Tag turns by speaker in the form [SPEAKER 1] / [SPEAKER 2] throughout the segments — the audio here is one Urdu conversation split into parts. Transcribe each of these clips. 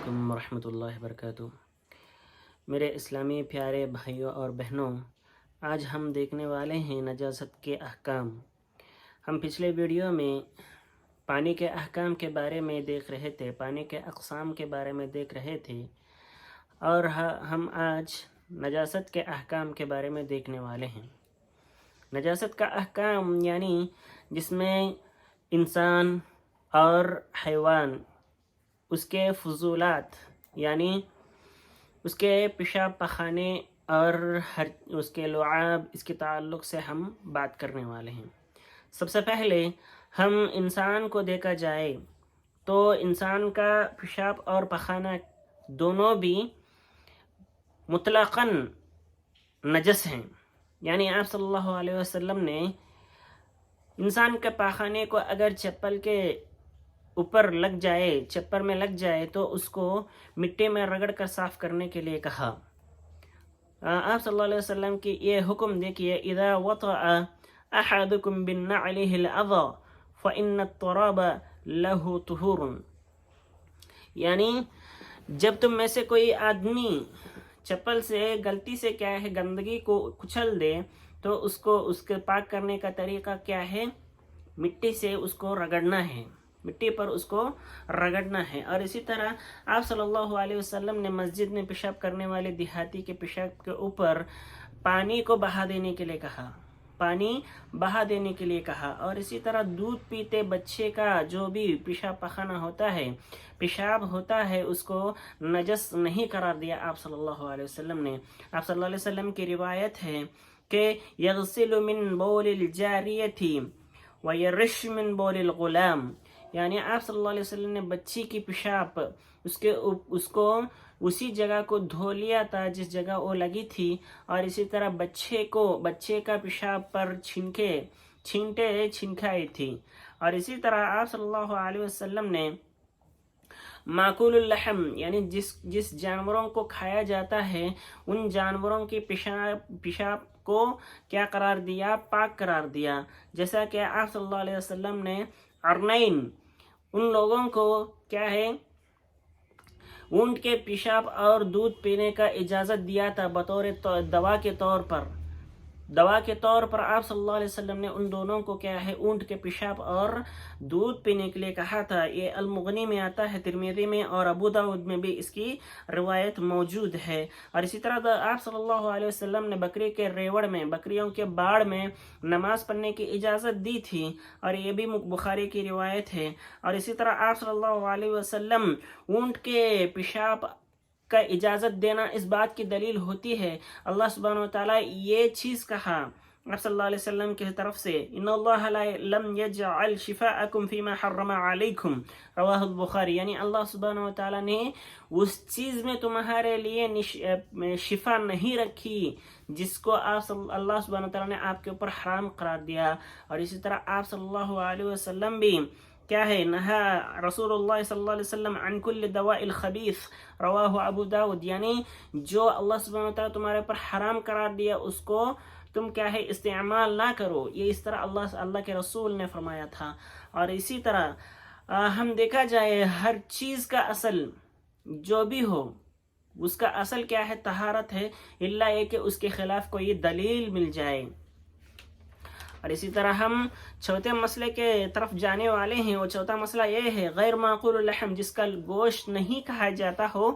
[SPEAKER 1] علیکم ورحمۃ اللہ وبرکاتہ۔ میرے اسلامی پیارے بھائیوں اور بہنوں، آج ہم دیکھنے والے ہیں نجاست کے احکام۔ ہم پچھلے ویڈیو میں پانی کے احکام کے بارے میں دیکھ رہے تھے، پانی کے اقسام کے بارے میں دیکھ رہے تھے، اور ہم آج نجاست کے احکام کے بارے میں دیکھنے والے ہیں۔ نجاست کا احکام یعنی جس میں انسان اور حیوان، اس کے فضولات یعنی اس کے پیشاب پخانے اور اس کے لعاب، اس کے تعلق سے ہم بات کرنے والے ہیں۔ سب سے پہلے ہم انسان کو دیکھا جائے تو انسان کا پیشاب اور پخانہ دونوں بھی مطلقاً نجس ہیں، یعنی آپ صلی اللہ علیہ وسلم نے انسان کے پاخانے کو اگر چپل کے اوپر لگ جائے، چپر میں لگ جائے، تو اس کو مٹی میں رگڑ کر صاف کرنے کے لیے کہا۔ آپ صلی اللہ علیہ وسلم کی یہ حکم دیکھیے، اذا وطأ احدکم بالنعلہ الاذى فإن التراب له طہور، یعنی جب تم میں سے کوئی آدمی چپل سے غلطی سے کیا ہے گندگی کو کچل دے تو اس کو اس کے پاک کرنے کا طریقہ کیا ہے؟ مٹی سے اس کو رگڑنا ہے، مٹی پر اس کو رگڑنا ہے۔ اور اسی طرح آپ صلی اللہ علیہ وسلم نے مسجد میں پیشاب کرنے والے دیہاتی کے پیشاب کے اوپر پانی کو بہا دینے کے لیے کہا، پانی بہا دینے کے لیے کہا۔ اور اسی طرح دودھ پیتے بچے کا جو بھی پیشاب پخانہ ہوتا ہے، پیشاب ہوتا ہے، اس کو نجس نہیں قرار دیا آپ صلی اللہ علیہ وسلم نے۔ آپ صلی اللہ علیہ وسلم کی روایت ہے کہ یغسل من بول الجاریۃ ویرش من بول الغلام، یعنی آپ صلی اللہ علیہ وسلم نے بچی کی پیشاب اس کو اسی جگہ کو دھو لیا تھا جس جگہ وہ لگی تھی، اور اسی طرح بچے کا پیشاب پر چھینٹے چھنکائی تھی۔ اور اسی طرح آپ صلی اللہ علیہ وسلم نے ماکول اللحم، یعنی جس جانوروں کو کھایا جاتا ہے ان جانوروں کی پیشاب کو کیا قرار دیا؟ پاک قرار دیا۔ جیسا کہ آپ صلی اللہ علیہ وسلم نے ارنین، ان لوگوں کو کیا ہے اونٹ کے پیشاب اور دودھ پینے کا اجازت دیا تھا بطور دوا کے طور پر۔ آپ صلی اللہ علیہ وسلم نے ان دونوں کو کیا ہے اونٹ کے پیشاب اور دودھ پینے کے لیے کہا تھا۔ یہ المغنی میں آتا ہے، ترمذی میں اور ابو داؤد میں بھی اس کی روایت موجود ہے۔ اور اسی طرح آپ صلی اللہ علیہ وسلم نے بکری کے ریوڑ میں، بکریوں کے باڑ میں نماز پڑھنے کی اجازت دی تھی، اور یہ بھی بخاری کی روایت ہے۔ اور اسی طرح آپ صلی اللہ علیہ وسلم اونٹ کے پیشاب کا اجازت دینا اس بات کی دلیل ہوتی ہے، اللہ سبحانہ وتعالیٰ یہ چیز کہا آپ صلی اللہ علیہ وسلم کی طرف سے، ان اللہ لم یجعل شفاءکم فیما حرم علیکم، رواہ البخاری، یعنی اللہ سبحانہ وتعالیٰ نے اس چیز میں تمہارے لیے شفا نہیں رکھی جس کو اللہ سبحانہ وتعالیٰ نے آپ کے اوپر حرام قرار دیا۔ اور اسی طرح آپ صلی اللہ علیہ وسلم بھی کیا ہے نہا رسول اللہ صلی اللہ علیہ وسلم عن کل دواء الخبیث، رواہ ابو داود، یعنی جو اللہ سبحانہ وتعالیٰ تمہارے پر حرام قرار دیا اس کو تم کیا ہے استعمال نہ کرو، یہ اس طرح اللہ کے رسول نے فرمایا تھا۔ اور اسی طرح ہم دیکھا جائے ہر چیز کا اصل جو بھی ہو اس کا اصل کیا ہے؟ طہارت ہے، الا یہ کہ اس کے خلاف کوئی دلیل مل جائے۔ اور اسی طرح ہم چوتھے مسئلے کے طرف جانے والے ہیں، وہ چوتھا مسئلہ یہ ہے غیر معقول اللحم، جس کا گوشت نہیں کہا جاتا ہو،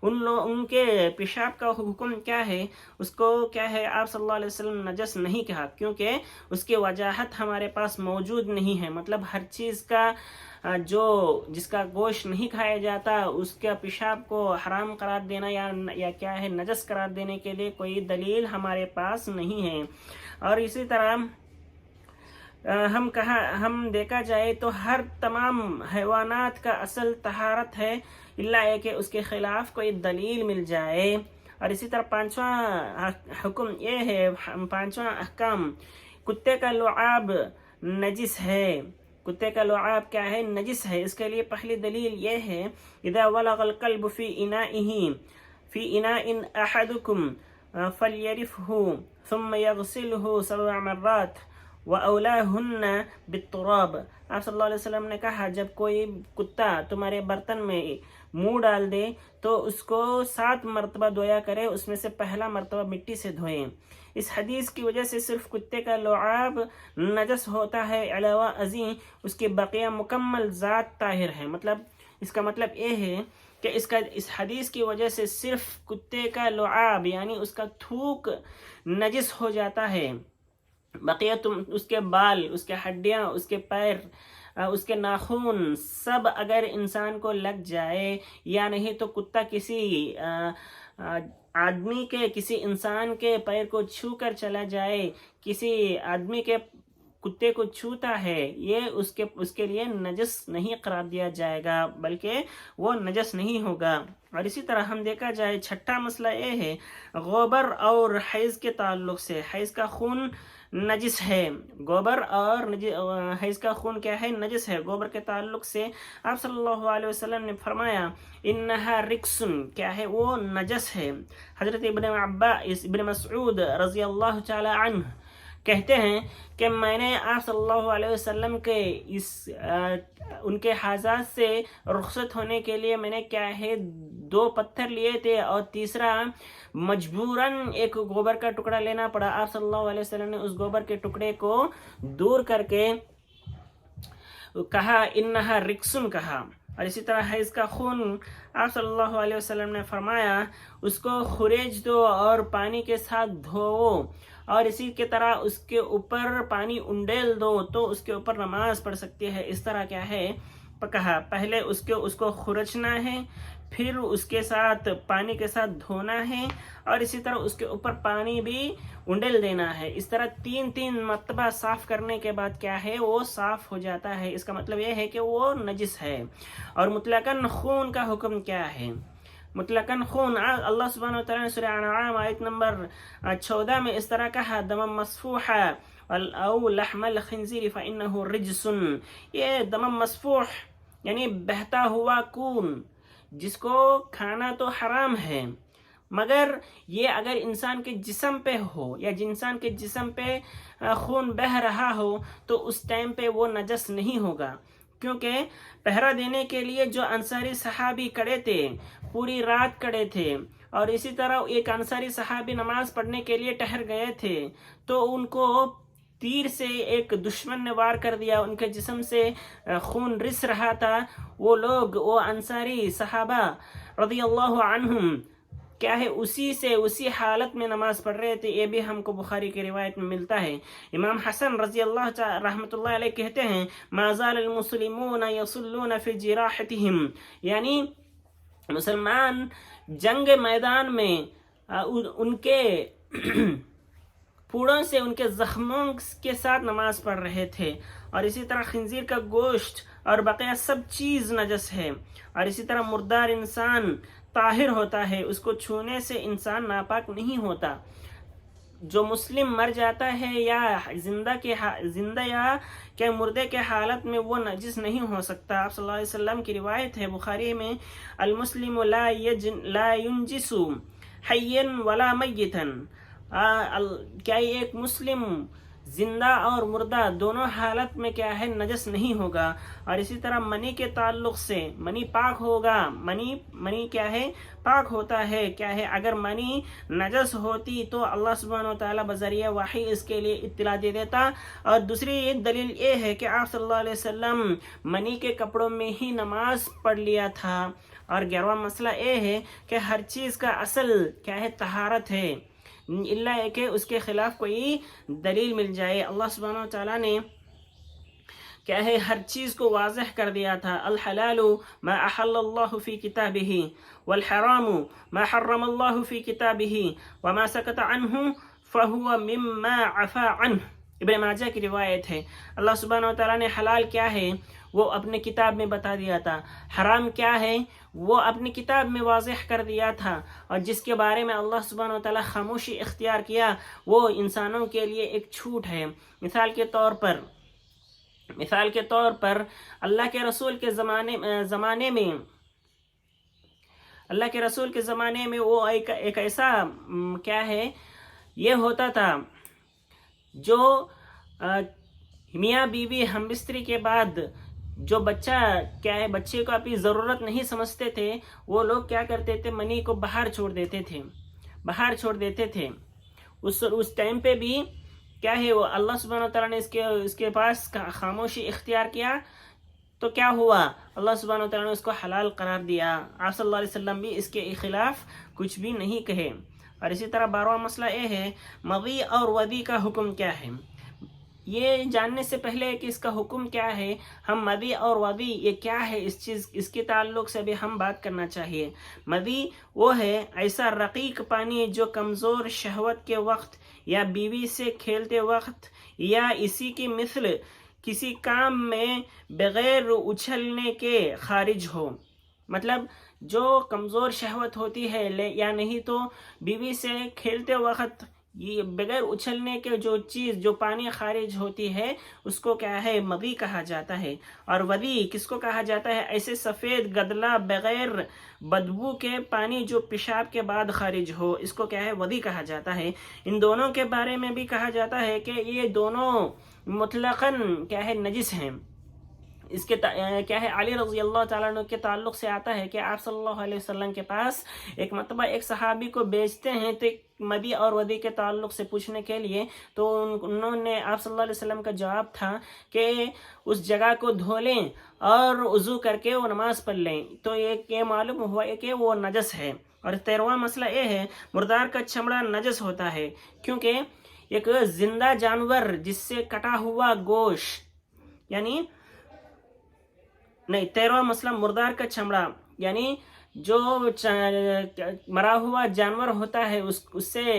[SPEAKER 1] ان کے پیشاب کا حکم کیا ہے؟ اس کو کیا ہے آپ صلی اللہ علیہ وسلم نجس نہیں کہا، کیونکہ اس کی وجاہت ہمارے پاس موجود نہیں ہے۔ مطلب ہر چیز کا جس کا گوشت نہیں کھایا جاتا اس کا پیشاب کو حرام قرار دینا یا کیا ہے نجس قرار دینے کے لیے کوئی دلیل ہمارے پاس نہیں ہے۔ اور اسی طرح ہم دیکھا جائے تو ہر تمام حیوانات کا اصل طہارت ہے، الا یہ کہ اس کے خلاف کوئی دلیل مل جائے۔ اور اسی طرح پانچواں حکم یہ ہے، پانچواں احکام، کتے کا لعاب نجس ہے۔ کتے کا لعاب کیا ہے؟ نجس ہے۔ اس کے لیے پہلی دلیل یہ ہے اذا ولغ القلب فی اناء احدکم فلیرفہ ثم یغسلہ 7 مرات وَأَوْلَاهُنَّ بِالتُّرَابِ، آپ صلی اللہ علیہ وسلم نے کہا جب کوئی کتا تمہارے برتن میں منہ ڈال دے تو اس کو 7 مرتبہ دھویا کرے، اس میں سے پہلا مرتبہ مٹی سے دھوئیں۔ اس حدیث کی وجہ سے صرف کتے کا لعاب نجس ہوتا ہے، علاوہ ازیں اس کی بقیہ مکمل ذات طاہر ہے۔ مطلب اس کا مطلب یہ ہے کہ اس حدیث کی وجہ سے صرف کتے کا لعاب یعنی اس کا تھوک نجس ہو جاتا ہے، بقیہ اس کے بال، اس کے ہڈیاں، اس کے پیر، اس کے ناخن سب اگر انسان کو لگ جائے یا نہیں تو کتا کسی آدمی کے، کسی انسان کے پیر کو چھو کر چلا جائے، کسی آدمی کے کتے کو چھوتا ہے، یہ اس کے لیے نجس نہیں قرار دیا جائے گا، بلکہ وہ نجس نہیں ہوگا۔ اور اسی طرح ہم دیکھا جائے چھٹا مسئلہ یہ ہے غوبر اور حیض کے تعلق سے۔ حیض کا خون نجس ہے، گوبر اور حیض کا خون کیا ہے؟ نجس ہے۔ گوبر کے تعلق سے آپ صلی اللہ علیہ وسلم نے فرمایا انہا رکسن، کیا ہے؟ وہ نجس ہے۔ حضرت ابن مسعود رضی اللہ تعالی عنہ کہتے ہیں کہ میں نے آپ صلی اللہ علیہ وسلم کے ان کے حاجات سے رخصت ہونے کے لیے میں نے کیا ہے 2 پتھر لیے تھے، اور تیسرا مجبوراً ایک گوبر کا ٹکڑا لینا پڑا۔ آپ صلی اللہ علیہ وسلم نے اس گوبر کے ٹکڑے کو دور کر کے کہا انہا رکسن کہا۔ اور اسی طرح حیض کا خون آپ صلی اللہ علیہ وسلم نے فرمایا اس کو خریج دو اور پانی کے ساتھ دھوو، اور اسی کی طرح اس کے اوپر پانی انڈیل دو تو اس کے اوپر نماز پڑھ سکتی ہے۔ اس طرح کیا ہے کہا پہلے اس کو خرچنا ہے، پھر اس کے ساتھ پانی کے ساتھ دھونا ہے، اور اسی طرح اس کے اوپر پانی بھی انڈیل دینا ہے۔ اس طرح 3 مرتبہ صاف کرنے کے بعد کیا ہے وہ صاف ہو جاتا ہے۔ اس کا مطلب یہ ہے کہ وہ نجس ہے۔ اور مطلقاً خون کا حکم کیا ہے؟ مطلقاً خون اللہ سبحانہ وتعالی نے سورہ انعام آیت نمبر 14 میں اس طرح کہا دم مسفوحا او لحم الخنزیر فإنہ رجس۔ یہ دم مسفوح یعنی بہتا ہوا خون جس کو کھانا تو حرام ہے، مگر یہ اگر انسان کے جسم پہ ہو یا انسان کے جسم پہ خون بہہ رہا ہو تو اس ٹائم پہ وہ نجس نہیں ہوگا، کیونکہ پہرا دینے کے لیے جو انصاری صحابی کڑے تھے پوری رات کڑے تھے، اور اسی طرح ایک انصاری صحابی نماز پڑھنے کے لیے ٹھہر گئے تھے تو ان کو تیر سے ایک دشمن نے وار کر دیا، ان کے جسم سے خون رس رہا تھا۔ وہ انصاری صحابہ رضی اللہ عنہم کیا ہے اسی حالت میں نماز پڑھ رہے تھے۔ یہ بھی ہم کو بخاری کی روایت میں ملتا ہے۔ امام حسن رضی اللہ رحمۃ اللہ علیہ کہتے ہیں ما زال المسلمون یصلون فی جراحتہم، یعنی مسلمان جنگ میدان میں ان کے پھوڑوں سے ان کے زخموں کے ساتھ نماز پڑھ رہے تھے۔ اور اسی طرح خنزیر کا گوشت اور بقیہ سب چیز نجس ہے۔ اور اسی طرح مردار انسان طاہر ہوتا ہے، اس کو چھونے سے انسان ناپاک نہیں ہوتا۔ جو مسلم مر جاتا ہے یا زندہ یا کہ مردے کے حالت میں وہ نجس نہیں ہو سکتا۔ آپ صلی اللہ علیہ وسلم کی روایت ہے بخاری میں المسلم لا ينجس حیا ولا میتا، کیا ایک مسلم زندہ اور مردہ دونوں حالت میں کیا ہے نجس نہیں ہوگا۔ اور اسی طرح منی کے تعلق سے منی پاک ہوگا، منی کیا ہے پاک ہوتا ہے، کیا ہے اگر منی نجس ہوتی تو اللہ سبحانہ وتعالی بذریعہ وحی اس کے لیے اطلاع دے دیتا۔ اور دوسری دلیل یہ ہے کہ آپ صلی اللہ علیہ وسلم منی کے کپڑوں میں ہی نماز پڑھ لیا تھا۔ اور 11واں مسئلہ یہ ہے کہ ہر چیز کا اصل کیا ہے طہارت ہے، اللہ ہے کہ اس کے خلاف کوئی دلیل مل جائے۔ اللہ سبحانہ وتعالی نے کیا ہے ہر چیز کو واضح کر دیا تھا۔ الحلال ما احل اللہ فی کتابہ والحرام ما حرم اللہ فی کتابہ وما سکت عنہ فہو مما عفا عنہ۔ ابن ماجہ کی روایت ہے اللہ سبحانہ وتعالی نے حلال کیا ہے وہ اپنے کتاب میں بتا دیا تھا، حرام کیا ہے وہ اپنی کتاب میں واضح کر دیا تھا، اور جس کے بارے میں اللہ سبحانہ وتعالی خاموشی اختیار کیا وہ انسانوں کے لیے ایک چھوٹ ہے۔ مثال کے طور پر اللہ کے رسول کے زمانے میں وہ ایک ایسا کیا ہے یہ ہوتا تھا جو میاں بیوی ہم بستری کے بعد جو بچہ کیا ہے بچے کو اپنی ضرورت نہیں سمجھتے تھے وہ لوگ کیا کرتے تھے منی کو باہر چھوڑ دیتے تھے اس ٹائم پہ بھی کیا ہے وہ اللہ سبحانہ و تعالیٰ نے اس کے پاس خاموشی اختیار کیا تو کیا ہوا اللہ سبحانہ و تعالیٰ نے اس کو حلال قرار دیا. آپ صلی اللہ علیہ وسلم بھی اس کے خلاف کچھ بھی نہیں کہے. اور اسی طرح 12واں مسئلہ یہ ہے مضی اور ودی کا حکم کیا ہے. یہ جاننے سے پہلے کہ اس کا حکم کیا ہے ہم مدی اور ودی یہ کیا ہے اس کے تعلق سے بھی ہم بات کرنا چاہیے. مدی وہ ہے ایسا رقیق پانی جو کمزور شہوت کے وقت یا بیوی سے کھیلتے وقت یا اسی کی مثل کسی کام میں بغیر اچھلنے کے خارج ہو. مطلب جو کمزور شہوت ہوتی ہے یا نہیں تو بیوی سے کھیلتے وقت یہ بغیر اچھلنے کے جو پانی خارج ہوتی ہے اس کو کیا ہے مغی کہا جاتا ہے. اور ودی کس کو کہا جاتا ہے ایسے سفید گدلا بغیر بدبو کے پانی جو پیشاب کے بعد خارج ہو اس کو کیا ہے ودی کہا جاتا ہے. ان دونوں کے بارے میں بھی کہا جاتا ہے کہ یہ دونوں مطلقاً کیا ہے نجس ہیں. اس کے کیا ہے علی رضی اللہ تعالیٰ عنہ کے تعلق سے آتا ہے کہ آپ صلی اللہ علیہ وسلم کے پاس ایک مرتبہ ایک صحابی کو بیچتے ہیں تو مدی اور ودی کے تعلق سے پوچھنے کے لیے تو انہوں نے آپ صلی اللہ علیہ وسلم کا جواب تھا کہ اس جگہ کو دھو لیں اور وضو کر کے وہ نماز پڑھ لیں تو یہ معلوم ہوا کہ وہ نجس ہے. اور 13واں مسئلہ یہ ہے مردار کا چمڑا نجس ہوتا ہے کیونکہ ایک زندہ جانور جس سے کٹا ہوا گوشت یعنی نہیں 13واں مسئلہ مردار کا چمڑا یعنی جو مرا ہوا جانور ہوتا ہے اس سے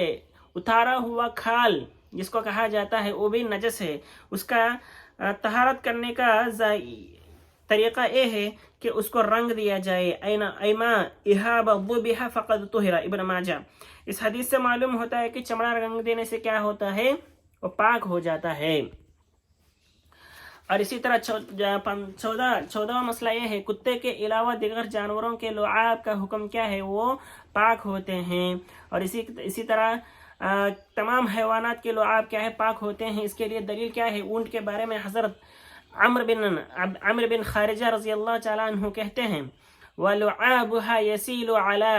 [SPEAKER 1] اتارا ہوا کھال جس کو کہا جاتا ہے وہ بھی نجس ہے. اس کا طہارت کرنے کا طریقہ یہ ہے کہ اس کو رنگ دیا جائے. ایما احاب ذبح فقد طہر ابن ماجہ. اس حدیث سے معلوم ہوتا ہے کہ چمڑا رنگ دینے سے کیا ہوتا ہے وہ پاک ہو جاتا ہے. اور اسی طرح 14واں مسئلہ یہ ہے کتے کے علاوہ دیگر جانوروں کے لعاب کا حکم کیا ہے وہ پاک ہوتے ہیں. اور اسی طرح تمام حیوانات کے لعاب کیا ہے پاک ہوتے ہیں. اس کے لیے دلیل کیا ہے اونٹ کے بارے میں حضرت عمر بن خارجہ رضی اللہ تعالیٰ عنہ کہتے ہیں وَلُعَابُهَا يَسِيلُ عَلَى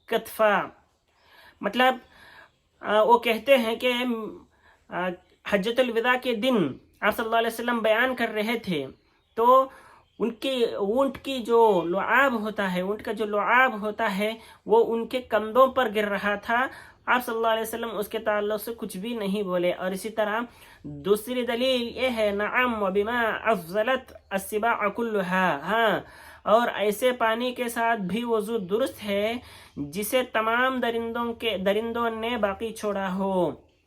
[SPEAKER 1] كَتْفَا. مطلب وہ کہتے ہیں کہ حجۃ الوداع کے دن آپ صلی اللہ علیہ وسلم بیان کر رہے تھے تو اونٹ کی جو لعاب ہوتا ہے اونٹ کا جو لعاب ہوتا ہے وہ ان کے کندھوں پر گر رہا تھا. آپ صلی اللہ علیہ وسلم اس کے تعلق سے کچھ بھی نہیں بولے. اور اسی طرح دوسری دلیل یہ ہے نعم وبما افضلت السباع كلها. ہاں اور ایسے پانی کے ساتھ بھی وضو درست ہے جسے تمام درندوں نے باقی چھوڑا ہو.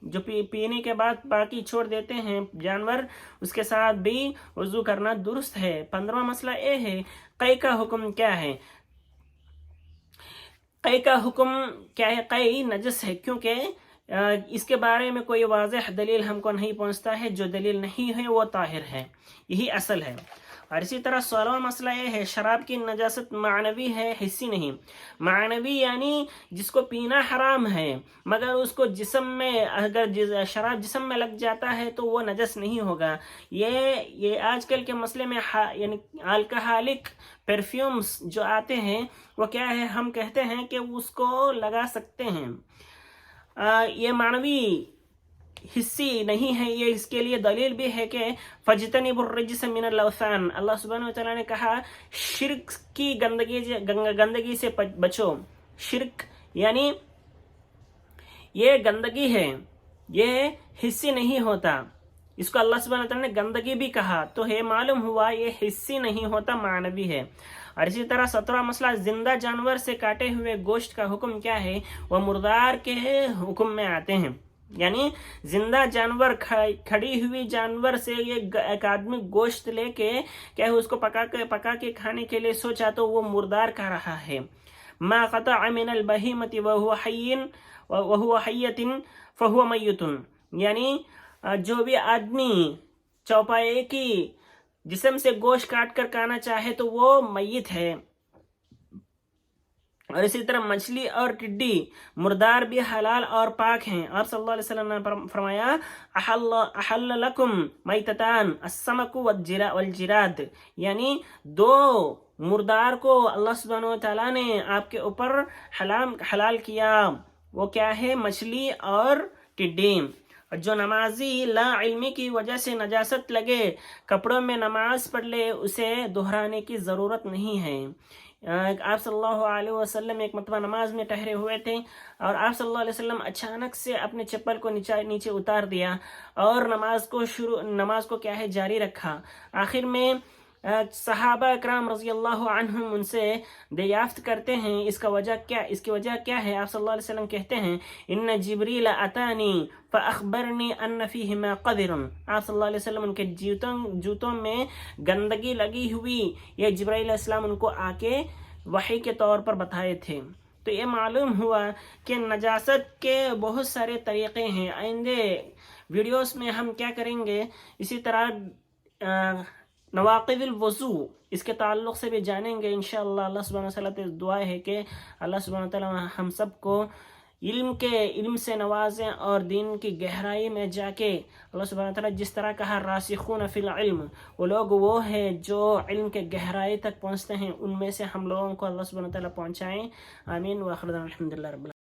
[SPEAKER 1] جو پینے کے بعد باقی چھوڑ دیتے ہیں جانور اس کے ساتھ بھی وضو کرنا درست ہے. 15واں مسئلہ یہ ہے قے کا حکم کیا ہے. قے کا حکم کیا ہے قے نجس ہے کیونکہ اس کے بارے میں کوئی واضح دلیل ہم کو نہیں پہنچتا ہے. جو دلیل نہیں ہے وہ طاہر ہے یہی اصل ہے. اور اسی طرح 16واں مسئلہ یہ ہے شراب کی نجاست معنوی ہے حسی نہیں. معنوی یعنی جس کو پینا حرام ہے مگر اس کو جسم میں اگر شراب جسم میں لگ جاتا ہے تو وہ نجس نہیں ہوگا. یہ آج کل کے مسئلے میں یعنی الکحالک پرفیومز جو آتے ہیں وہ کیا ہے ہم کہتے ہیں کہ اس کو لگا سکتے ہیں. یہ معنوی حصی نہیں ہے. یہ اس کے لیے دلیل بھی ہے کہ فَاجْتَنِبُوا الرِّجْسَ مِنَ الْأَوْثَانِ. اللہ سبحانہ وتعالیٰ نے کہا شرک کی گندگی سے بچو. شرک یعنی یہ گندگی ہے یہ حصی نہیں ہوتا. اس کو اللہ سبحانہ وتعالیٰ نے گندگی بھی کہا تو یہ معلوم ہوا یہ حصی نہیں ہوتا معنوی ہے. اور اسی طرح 17واں مسئلہ زندہ جانور سے کاٹے ہوئے گوشت کا حکم کیا ہے وہ مردار کے حکم میں آتے ہیں. یعنی زندہ جانور کھڑی ہوئی جانور سے ایک آدمی گوشت لے کے کیا اس کو پکا کے کھانے کے لیے سوچا تو وہ مردار کہہ رہا ہے. ما قطع من البہیمۃ وهو حیۃ فهو میت. یعنی جو بھی آدمی چوپائے کی جسم سے گوشت کاٹ کر کھانا چاہے تو وہ میت ہے. اور اسی طرح مچھلی اور ٹڈی مردار بھی حلال اور پاک ہیں. آپ صلی اللہ علیہ وسلم نے فرمایا احل لکم میتتان السمک والجراد، یعنی دو مردار کو اللہ سبحانہ و تعالیٰ نے آپ کے اوپر حلال کیا. وہ کیا ہے؟ مچھلی اور ٹڈی. جو نمازی لا علمی کی وجہ سے نجاست لگے کپڑوں میں نماز پڑھ لے اسے دہرانے کی ضرورت نہیں ہے. آپ صلی اللہ علیہ وسلم ایک مرتبہ نماز میں ٹھہرے ہوئے تھے اور آپ صلی اللہ علیہ وسلم اچانک سے اپنے چپل کو نیچے اتار دیا اور نماز کو کیا ہے جاری رکھا. آخر میں صحابہ اکرام رضی اللہ عنہم ان سے دریافت کرتے ہیں اس کی وجہ کیا ہے؟ آپ صلی اللہ علیہ وسلم کہتے ہیں ان جبریل اتانی فاخبرنی ان فیہما قدر. آپ صلی اللہ علیہ وسلم ان کے جوتوں میں گندگی لگی ہوئی یہ جبرائیل علیہ السلام ان کو آ کے وحی کے طور پر بتائے تھے. تو یہ معلوم ہوا کہ نجاست کے بہت سارے طریقے ہیں. آئندہ ویڈیوز میں ہم کیا کریں گے، اسی طرح نواقض الوضو اس کے تعلق سے بھی جانیں گے انشاءاللہ. اللہ سبحانہ وتعالیٰ سے دعا ہے کہ اللہ سبحانہ وتعالیٰ ہم سب کو علم سے نوازیں اور دین کی گہرائی میں جا کے اللہ سبحانہ وتعالیٰ جس طرح کہا راسخون فی العلم، وہ ہیں جو علم کے گہرائی تک پہنچتے ہیں، ان میں سے ہم لوگوں کو اللہ سبحانہ وتعالیٰ پہنچائیں. آمین. وآخر دعوانا الحمدللہ رب العالمین.